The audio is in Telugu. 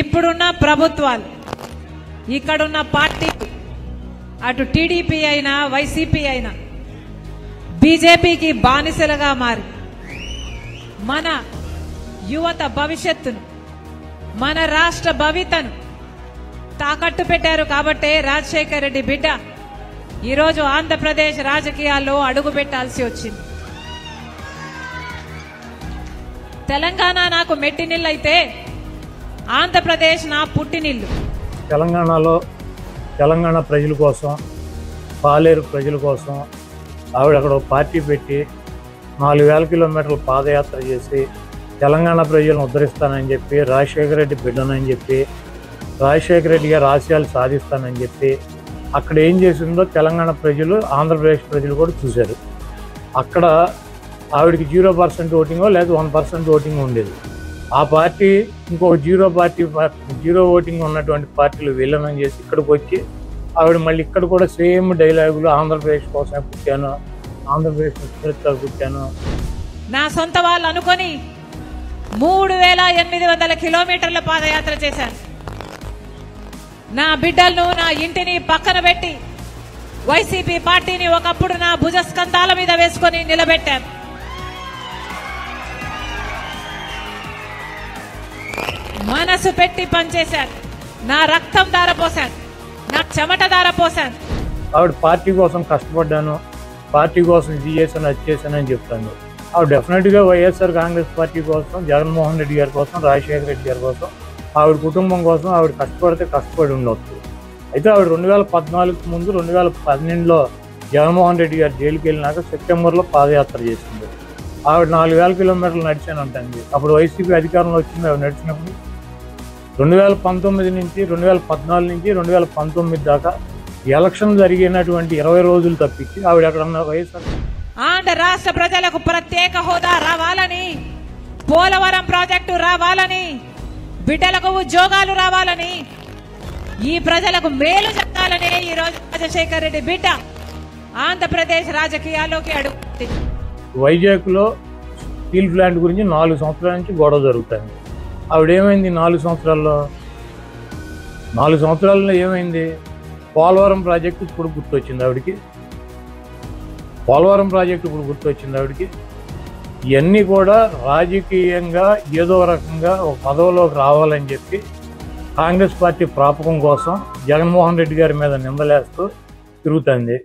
ఇప్పుడున్న ప్రభుత్వాలు ఇక్కడున్న పార్టీ అటు టీడీపీ అయినా వైసీపీ అయినా బీజేపీకి బానిసలుగా మారి మన యువత భవిష్యత్తును మన రాష్ట్ర భవితను తాకట్టు పెట్టారు కాబట్టే రాజశేఖర రెడ్డి బిడ్డ ఈరోజు ఆంధ్రప్రదేశ్ రాజకీయాల్లో అడుగు పెట్టాల్సి వచ్చింది. తెలంగాణ నాకు మెట్టినిల్లైతే ఆంధ్రప్రదేశ్ నా పుట్టినిల్లు. తెలంగాణలో తెలంగాణ ప్రజల కోసం పాలేరు ప్రజల కోసం ఆవిడ అక్కడ పార్టీ పెట్టి 4000 కిలోమీటర్ల పాదయాత్ర చేసి తెలంగాణ ప్రజలను ఉద్ధరిస్తానని చెప్పి రాజశేఖర రెడ్డి బిడ్డనని చెప్పి రాజశేఖర రెడ్డి గారి ఆశయాలు సాధిస్తానని చెప్పి అక్కడ ఏం చేసిందో తెలంగాణ ప్రజలు ఆంధ్రప్రదేశ్ ప్రజలు కూడా చూశారు. అక్కడ ఆవిడకి 0% ఓటింగో లేదా 1% ఓటింగ్ ఉండేది. ఆ పార్టీ ఇంకో జీరో ఓటింగ్ ఉన్నటువంటి పార్టీలు విలీనం చేసి ఇక్కడికి వచ్చి ఆవిడ మళ్ళీ ఇక్కడ కూడా సేమ్ డైలాగులు ఆంధ్రప్రదేశ్ కోసమే పుట్టాను, ఆంధ్రప్రదేశ్ పుట్టాను నా సొంత వాళ్ళు అనుకొని 3800 కిలోమీటర్ల పాదయాత్ర చేశాను. నా బిడ్డలను నా ఇంటిని పక్కన పెట్టి వైసీపీ పార్టీని ఒకప్పుడు నా భుజస్కంధాల మీద వేసుకొని నిలబెట్టాను. మనసు పెట్టి పనిచేశాను. నా రక్తం ధారపోశాను, నా చెమట ధారపోశాను. ఆవిడ పార్టీ కోసం కష్టపడ్డాను, పార్టీ కోసం ఇది చేశాను అది చేశానని చెప్తాను. ఆవిడ డెఫినెట్గా వైఎస్ఆర్ కాంగ్రెస్ పార్టీ కోసం, జగన్మోహన్ రెడ్డి గారి కోసం, రాజశేఖర రెడ్డి గారి కోసం, ఆవిడ కుటుంబం కోసం ఆవిడ కష్టపడి ఉండవచ్చు. అయితే ఆవిడ 2014 ముందు 2012లో జగన్మోహన్ రెడ్డి గారు జైలుకి వెళ్ళినాక సెప్టెంబర్లో పాదయాత్ర చేసింది. ఆవిడ 4000 కిలోమీటర్లు నడిచానంటుంది. అప్పుడు వైసీపీ అధికారంలో వచ్చింది. ఆవిడ నడిచినప్పుడు 2014 నుంచి 2019 దాకా ఎలక్షన్ జరిగినటువంటి 20 రోజులు తప్పించి ఆవిడ అక్కడ ఉన్న వైఎస్ఆర్ ఆంధ్ర రాష్ట్ర ప్రజలకు ప్రత్యేక హోదా రావాలని, పోలవరం ప్రాజెక్టు రావాలని, బిడ్డలకు ఉద్యోగాలు రావాలని, ఈ ప్రజలకు మేలు జరగాలని ఈ రోజు రాజశేఖర రెడ్డి బిడ్డ ఆంధ్రప్రదేశ్ రాజకీయాల్లోకి అడుగుతుంది. వైజాగ్లో స్టీల్ ప్లాంట్ గురించి 4 సంవత్సరాల నుంచి గొడవ జరుగుతుంది. ఆవిడేమైంది 4 సంవత్సరాల్లో ఏమైంది? పోలవరం ప్రాజెక్టు ఇప్పుడు గుర్తొచ్చింది ఆవిడికి. ఇవన్నీ కూడా రాజకీయంగా ఏదో రకంగా ఒక పదవిలోకి రావాలని చెప్పి కాంగ్రెస్ పార్టీ ప్రాపకం కోసం జగన్మోహన్ రెడ్డి గారి మీద నిందలేస్తూ తిరుగుతుంది.